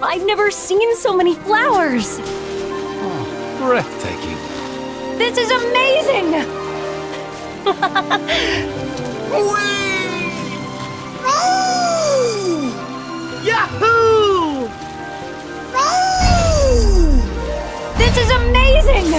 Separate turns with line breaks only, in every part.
I've never seen so many flowers!
Oh, breathtaking.
This is amazing!
Yahoo!
This is amazing!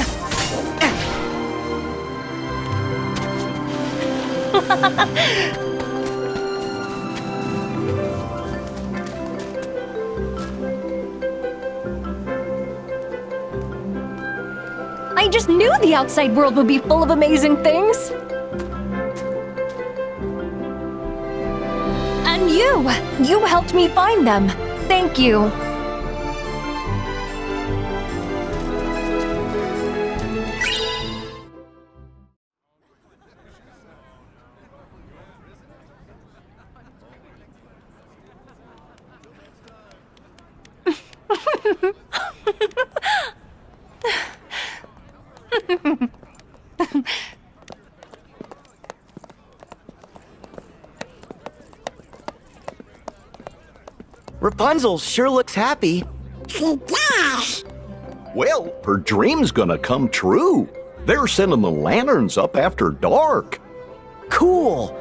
I just knew the outside world would be full of amazing things! And you helped me find them. Thank you.
Rapunzel sure looks happy.
She does.
Well, her dream's gonna come true. They're sending the lanterns up after dark.
Cool.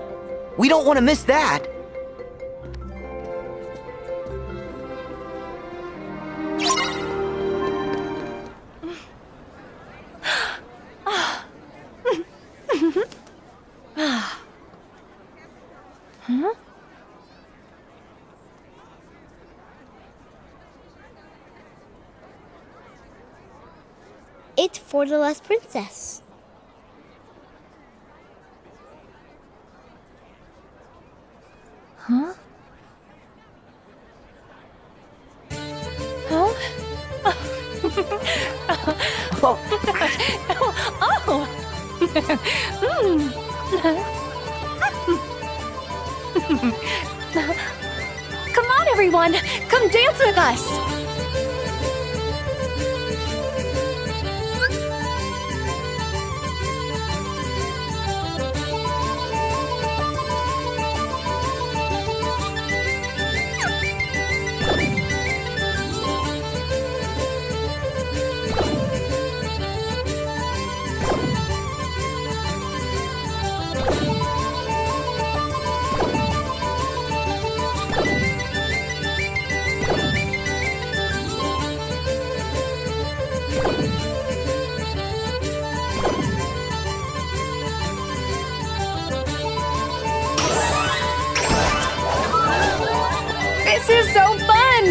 We don't want to miss that.
Huh?
It's for the last princess.
Huh? Huh?
Oh,
Oh! Come on, everyone! Come dance with us! This is so fun!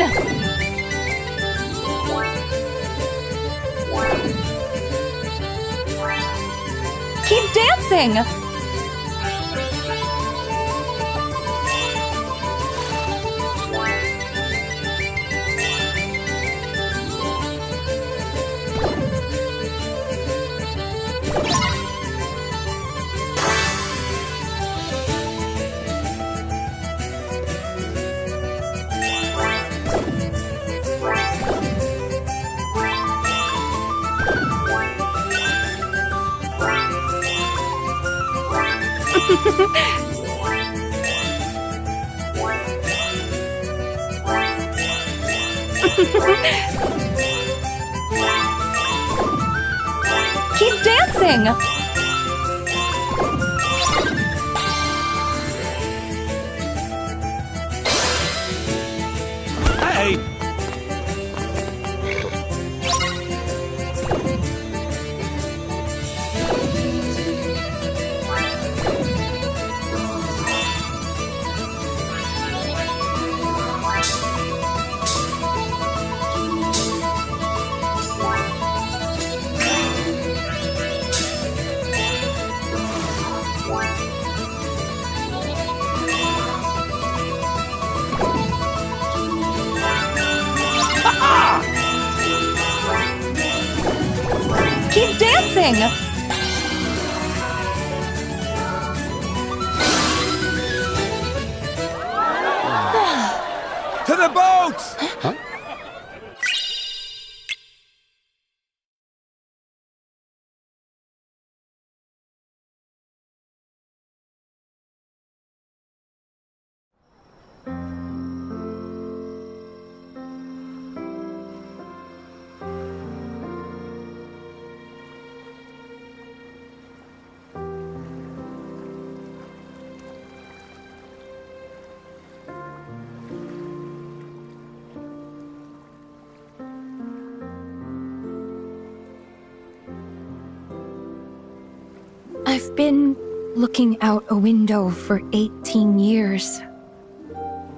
Keep dancing! Keep dancing!
Hey!
Keep dancing!
To the boats! Huh?
I've been looking out a window for 18 years,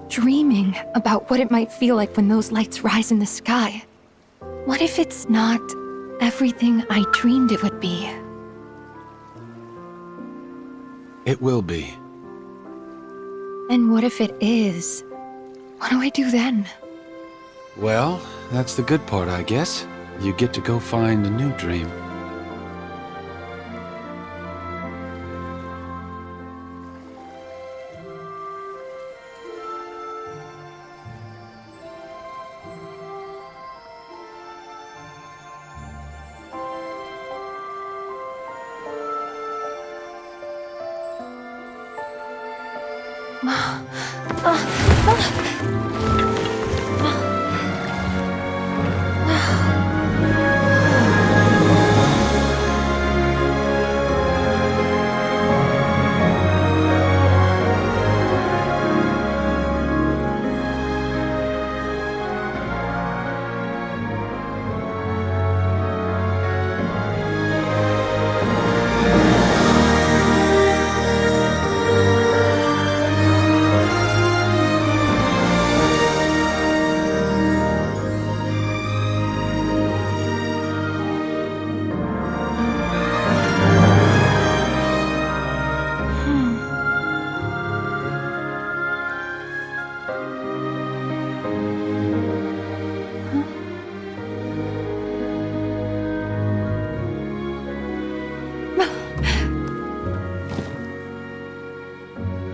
dreaming about what it might feel like when those lights rise in the sky. What if it's not everything I dreamed it would be?
It will be.
And what if it is? What do I do then?
Well, that's the good part, I guess. You get to go find a new dream.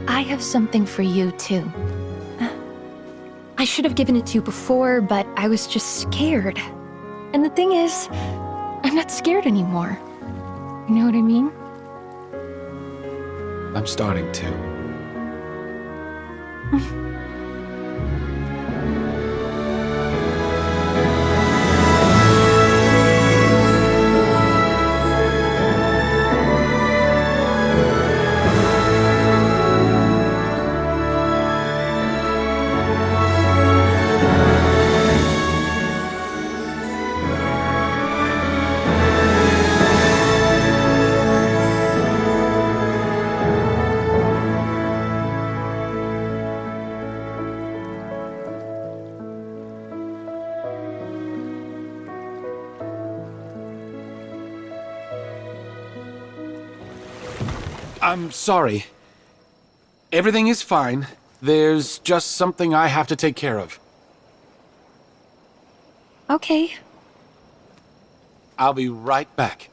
I have something for you, too. I should have given it to you before, but I was just scared. And the thing is, I'm not scared anymore. You know what I mean?
I'm starting to. I'm sorry. Everything is fine. There's just something I have to take care of.
Okay.
I'll be right back.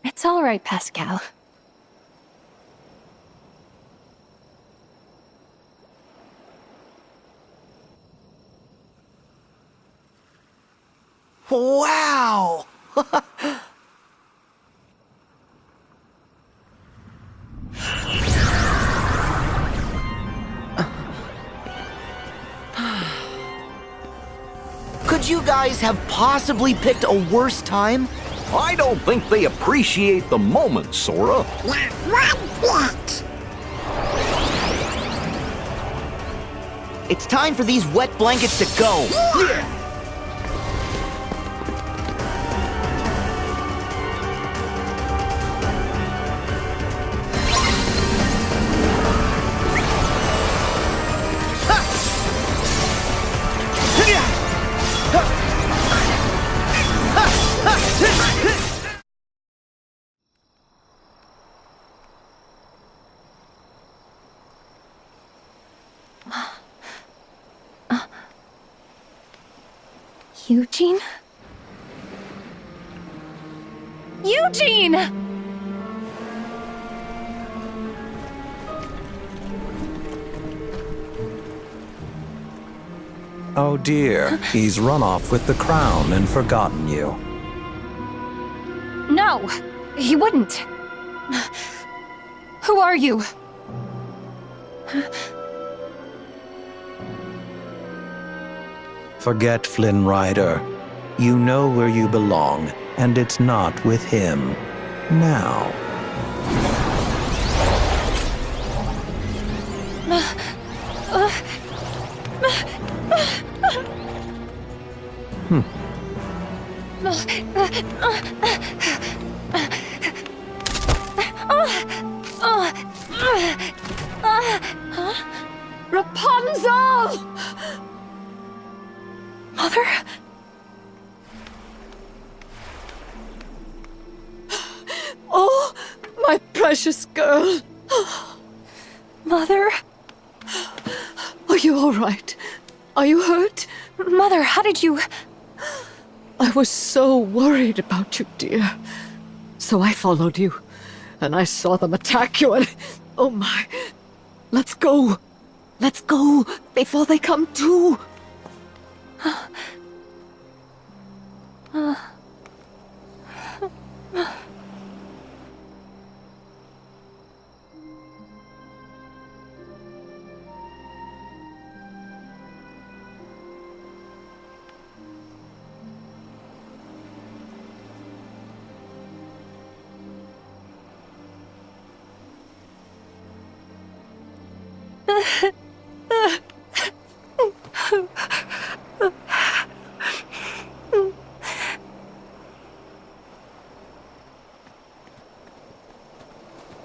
It's all right, Pascal.
Wow! Could you guys have possibly picked a worse time?
I don't think they appreciate the moment, Sora.
Not one bit.
It's time for these wet blankets to go.
Eugene? Eugene!
Oh dear, he's run off with the crown and forgotten you.
No, he wouldn't. Who are you?
Forget Flynn Rider. You know where you belong, and it's not with him. Now.
Rapunzel! Mother?
Oh, my precious girl.
Mother?
Are you all right? Are you hurt?
Mother, how did you...
I was so worried about you, dear. So I followed you, and I saw them attack you, and... Oh my... Let's go. Let's go, before they come to.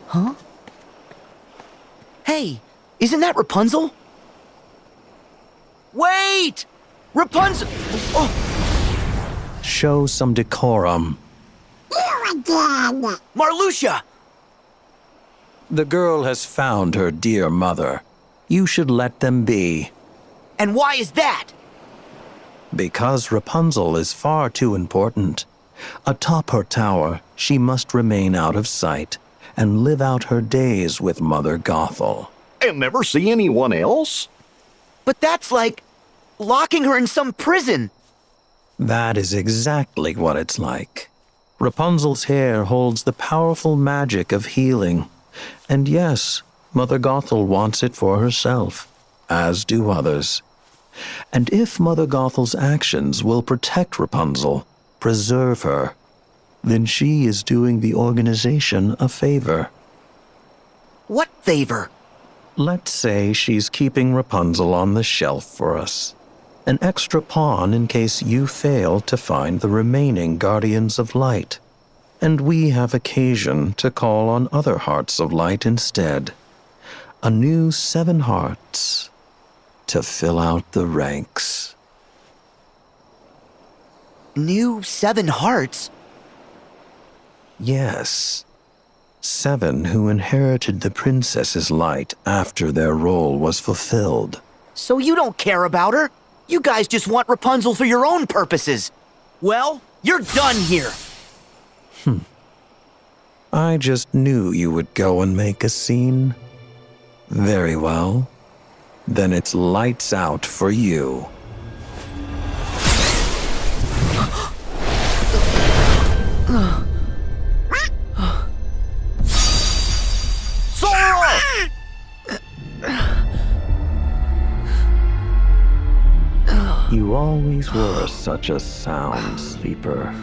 Huh? Hey, isn't that Rapunzel? Wait! Rapunzel! Oh,
Show some decorum.
You again.
Marluxia!
The girl has found her dear mother. You should let them be.
And why is that?
Because Rapunzel is far too important. Atop her tower, she must remain out of sight and live out her days with Mother Gothel.
And never see anyone else?
But that's like locking her in some prison.
That is exactly what it's like. Rapunzel's hair holds the powerful magic of healing. And yes, Mother Gothel wants it for herself, as do others. And if Mother Gothel's actions will protect Rapunzel, preserve her, then she is doing the organization a favor.
What favor?
Let's say she's keeping Rapunzel on the shelf for us. An extra pawn in case you fail to find the remaining Guardians of Light. And we have occasion to call on other Hearts of Light instead. A new 7 hearts to fill out the ranks.
New 7 hearts?
Yes. 7 who inherited the princess's light after their role was fulfilled.
So you don't care about her? You guys just want Rapunzel for your own purposes. Well, you're done here.
I just knew you would go and make a scene. Very well. Then it's lights out for you.
Sora!
You always were such a sound sleeper.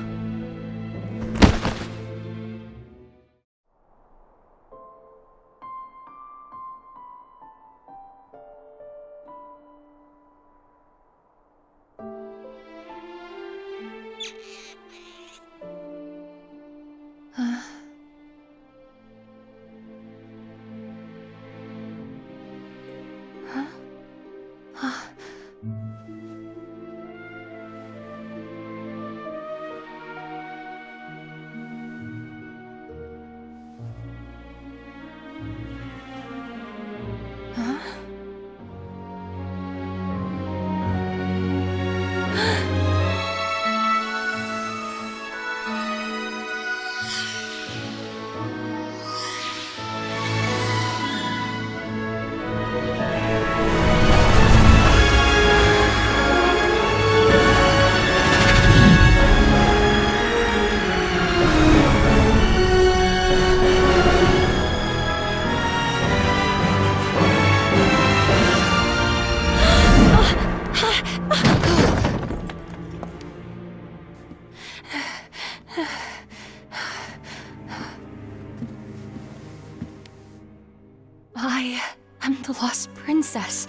I am the lost princess.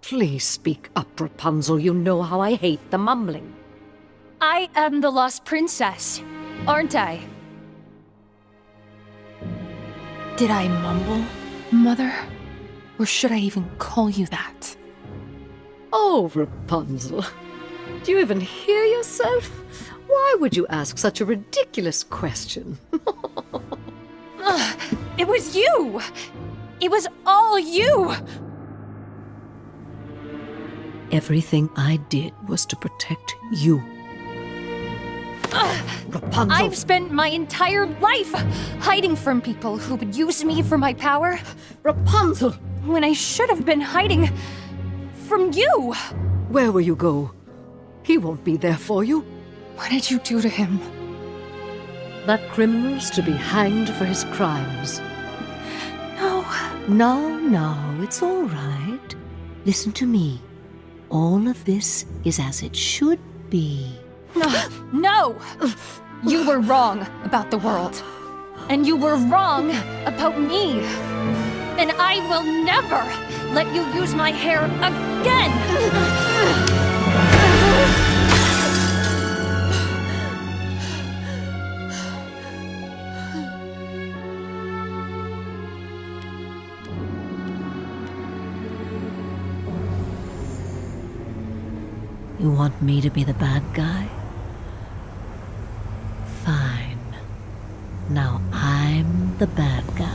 Please speak up, Rapunzel. You know how I hate the mumbling.
I am the lost princess, aren't I? Did I mumble, Mother? Or should I even call you that?
Oh, Rapunzel. Do you even hear yourself? Why would you ask such a ridiculous question?
It was you! It was all you!
Everything I did was to protect you. Rapunzel!
I've spent my entire life hiding from people who would use me for my power,
Rapunzel!
when I should have been hiding from you!
Where will you go? He won't be there for you.
What did you do to him?
That criminal's to be hanged for his crimes.
No.
No, it's all right. Listen to me. All of this is as it should be.
No! You were wrong about the world. And you were wrong about me. And I will never let you use my hair again!
You want me to be the bad guy? Fine. Now I'm the bad guy.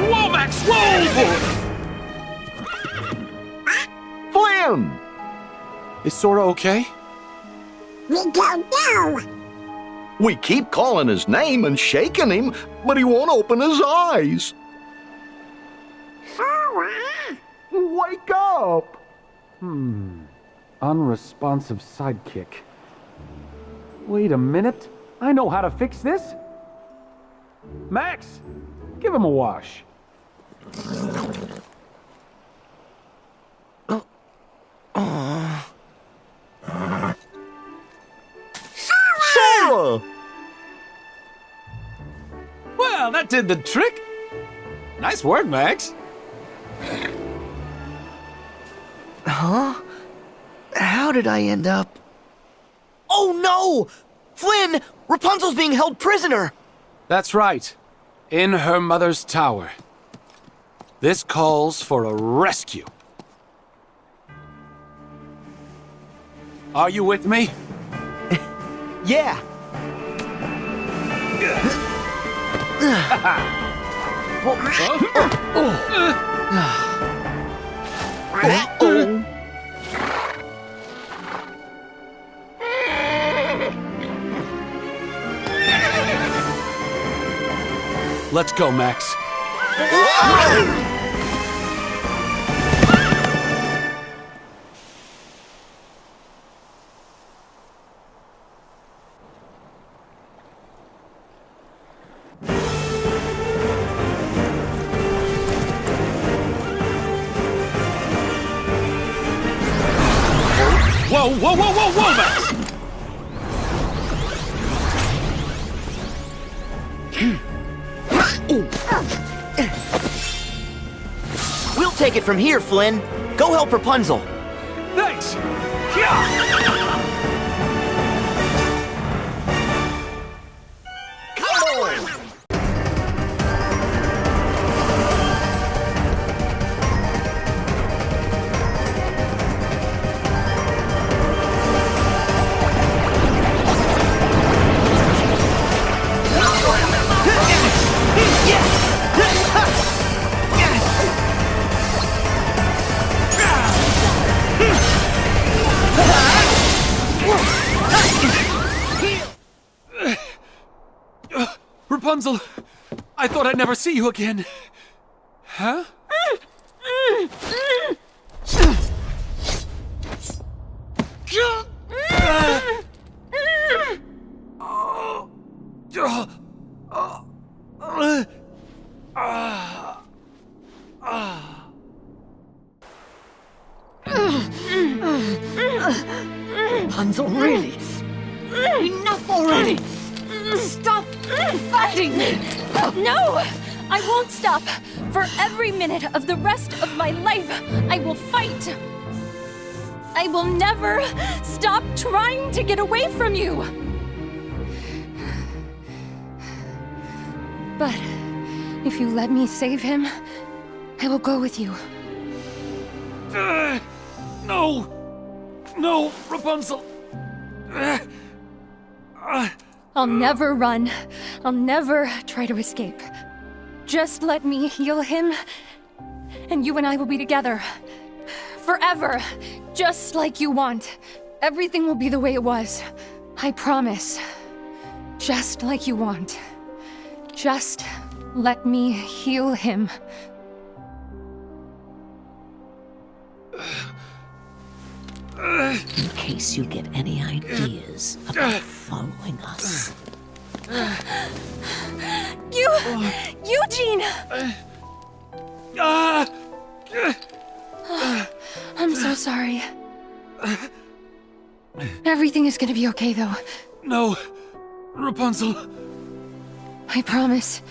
Whoa, Max! Whoa!
Flynn!
Is Sora okay?
We don't know.
We keep calling his name and shaking him, but he won't open his eyes.
Sora?
Wake up!
Unresponsive sidekick. Wait a minute. I know how to fix this. Max, give him a wash.
Sora!
Well, that did the trick. Nice work, Max.
Huh? How did I end up? Oh no! Flynn! Rapunzel's being held prisoner!
That's right. In her mother's tower. This calls for a rescue. Are you with me?
Yeah!
Let's go, Max. Whoa, whoa, whoa, whoa, whoa, Max!
We'll take it from here, Flynn. Go help Rapunzel.
Thanks! Rapunzel, I thought I'd never see you again. Huh?
Rapunzel, really? Enough already! Stop fighting me!
No! I won't stop! For every minute of the rest of my life, I will fight! I will never stop trying to get away from you! But if you let me save him, I will go with you.
No! No, Rapunzel!
I'll never run. I'll never try to escape. Just let me heal him, and you and I will be together. Forever. Just like you want. Everything will be the way it was. I promise. Just like you want. Just let me heal him.
In case you get any ideas about following us.
Eugene! I'm so sorry. Everything is gonna be okay, though.
No, Rapunzel,
I promise.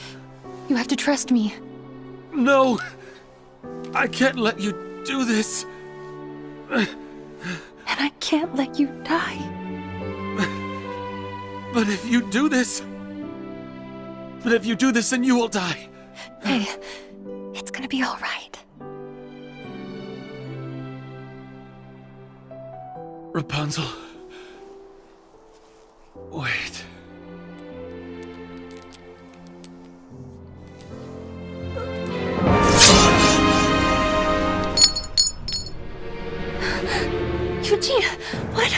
You have to trust me.
no! I can't let you do this.
And I can't let you die.
But if you do this... then you will die.
Hey, it's gonna be all right.
Rapunzel. Wait.
Eugene, what?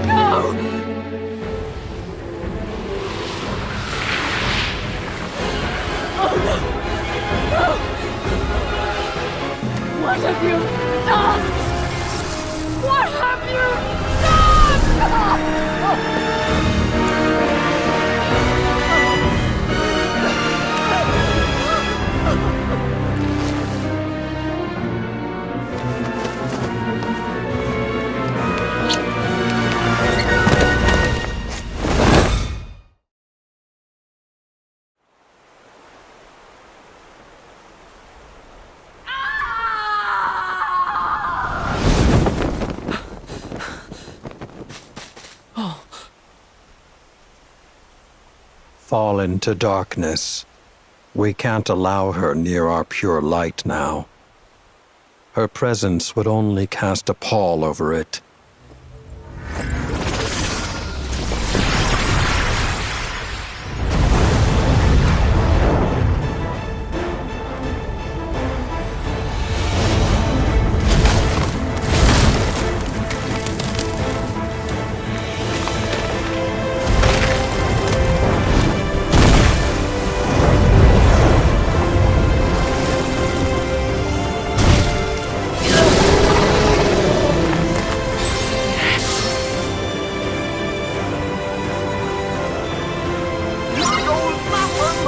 No!
What have you done? What have you done?
Fall into darkness. We can't allow her near our pure light now. Her presence would only cast a pall over it.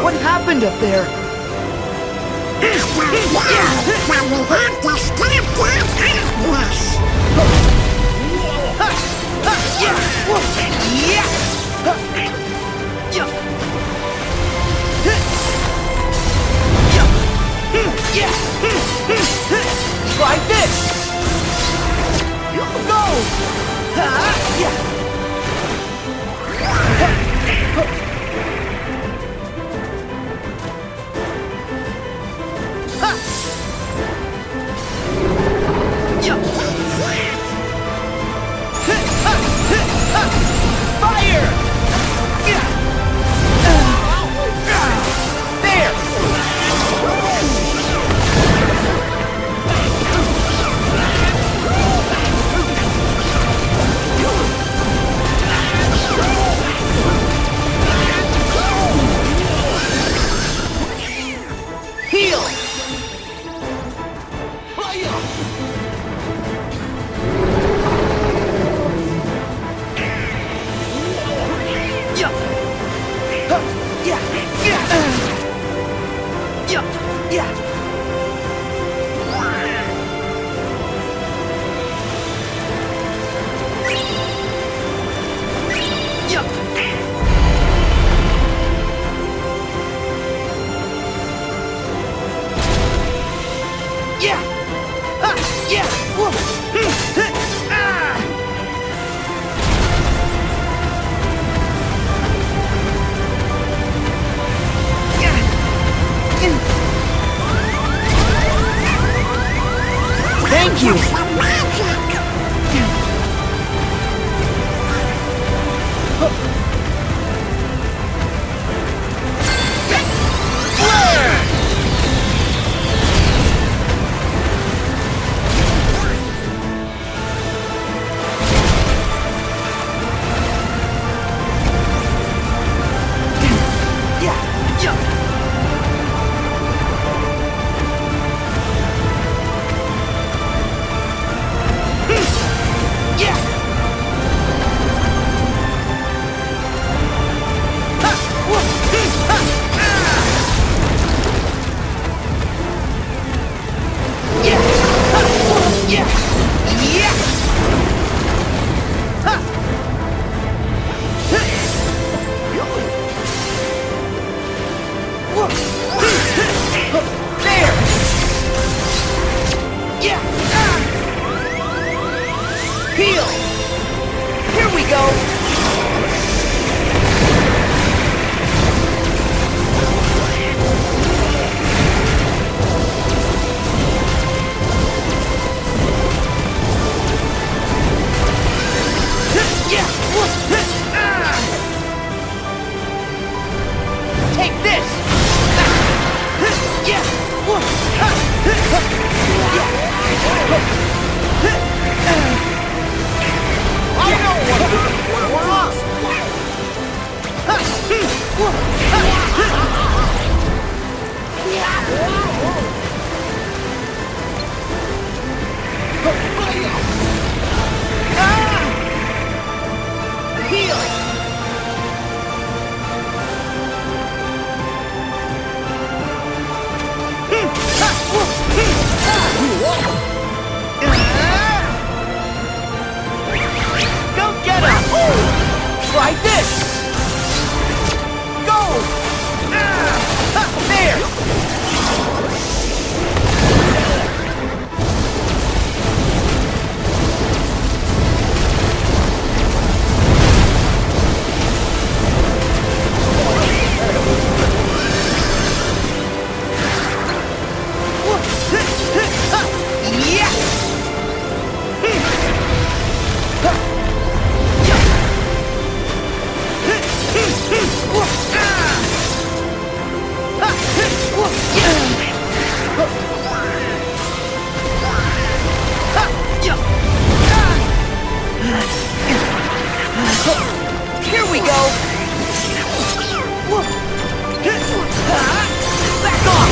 What happened up there?
Well, we have to stop that madness.
Try this! Go! Yeah! Thank you! Heal! Here we go! Take this! I know what we're lost! Heal! Go get him! Try this! Go! There! Here we go! Back off!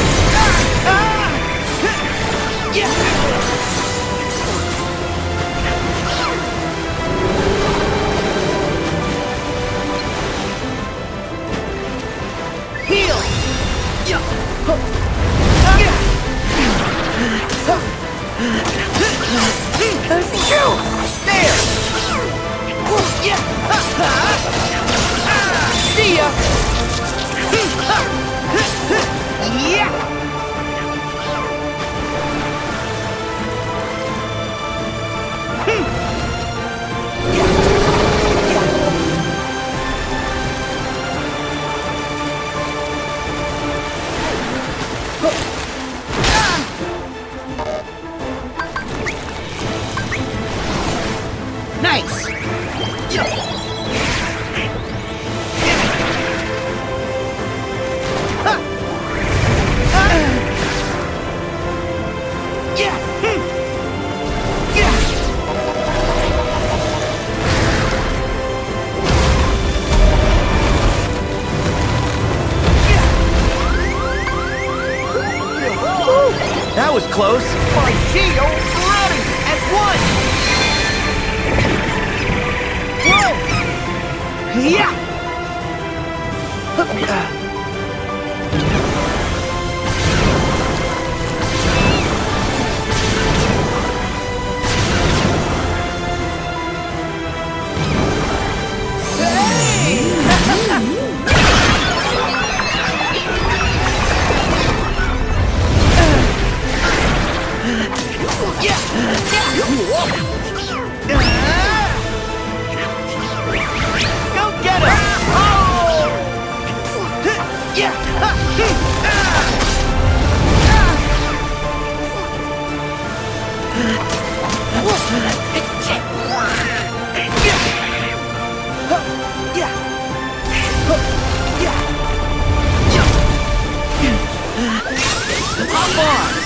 Heal! There! See ya! Yeah! Nice! That was close. My shield ready as one. Whoa! Yeah! Go get him! Oh! Hop on!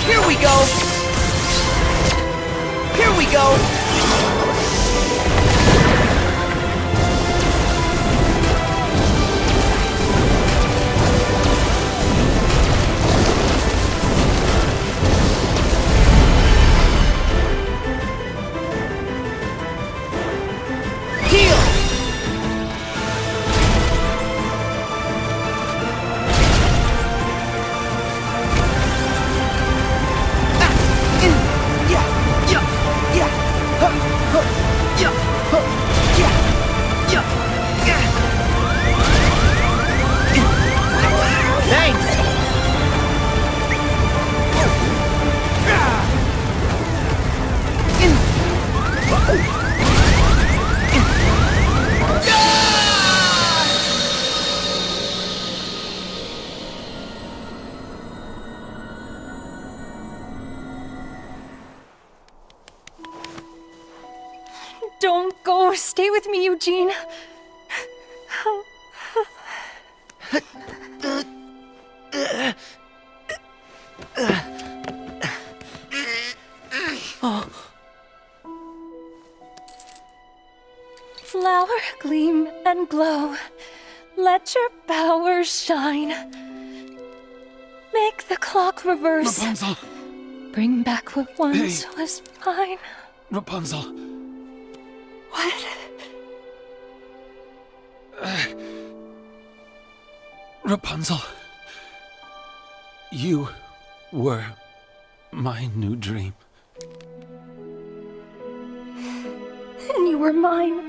Here we go! Here we go! Heal! Thanks!
Don't go. Stay with me, Eugene. Flower gleam and glow. Let your powers shine. Make the clock reverse.
Rapunzel!
Bring back what once was mine.
Rapunzel!
What?
Rapunzel! You were my new dream.
And you were mine.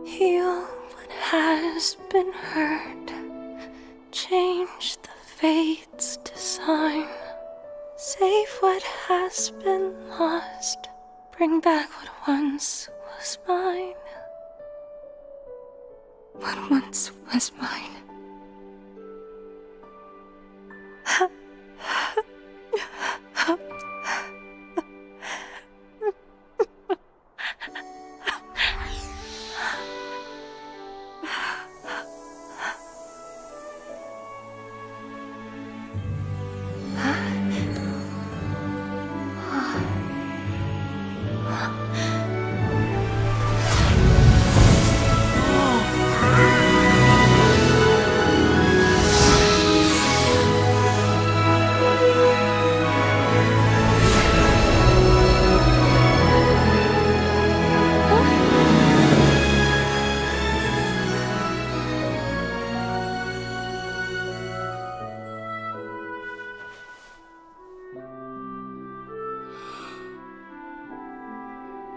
Heal what has been hurt. Change the fate's design. Save what has been lost. Bring back what once was mine. What once was mine.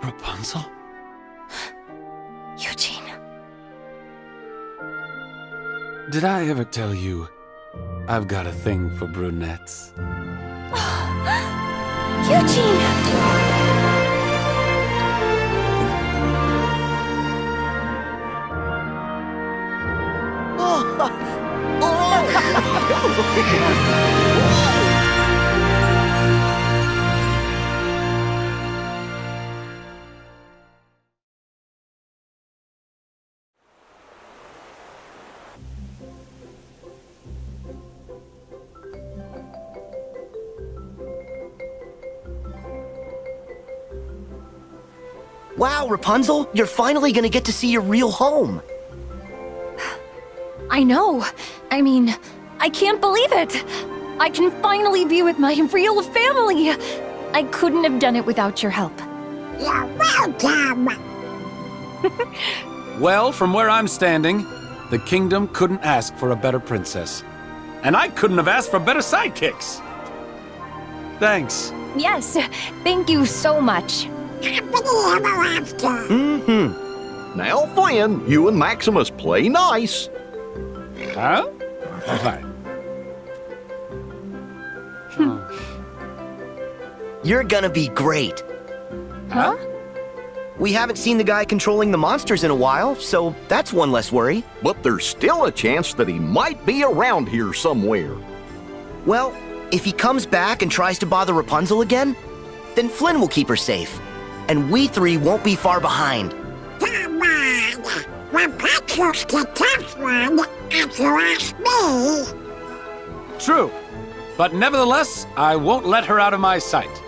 Rapunzel?
Eugene.
Did I ever tell you I've got a thing for brunettes?
Eugene!
Wow, Rapunzel, you're finally gonna get to see your real home.
I know. I mean, I can't believe it. I can finally be with my real family. I couldn't have done it without your help.
You're welcome.
Well, from where I'm standing, the kingdom couldn't ask for a better princess. And I couldn't have asked for better sidekicks. Thanks.
Yes, thank you so much.
Happily ever after.
Now, Flynn, you and Maximus play nice.
Huh? Fine.
You're gonna be great.
Huh?
We haven't seen the guy controlling the monsters in a while, so that's one less worry.
But there's still a chance that he might be around here somewhere.
Well, if he comes back and tries to bother Rapunzel again, then Flynn will keep her safe. And we three won't be far behind.
Come on. Rapunzel's the tough one, if you ask me.
True. But nevertheless, I won't let her out of my sight.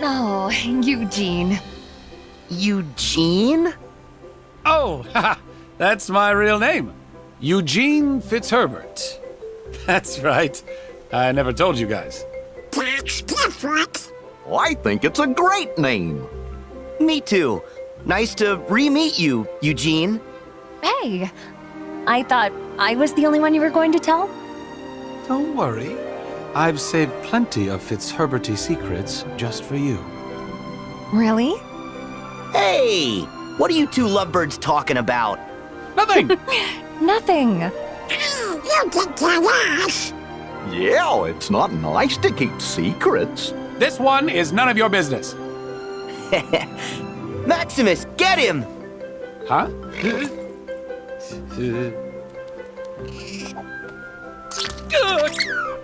Oh, Eugene.
Eugene?
Oh, haha, that's my real name. Eugene Fitzherbert. That's right. I never told you guys.
That's different.
I think it's a great name.
Me too. Nice to re-meet you, Eugene.
Hey, I thought I was the only one you were going to tell?
Don't worry. I've saved plenty of Fitzherberty secrets just for you.
Really?
Hey! What are you two lovebirds talking about?
Nothing!
Nothing.
Oh, you can tell us.
Yeah, it's not nice to keep secrets.
This one is none of your business.
Maximus, get him!
Huh?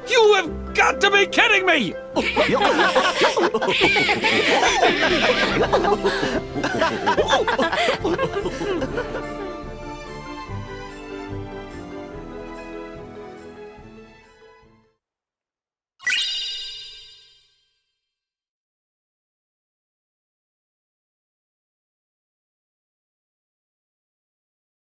You have got to be kidding me!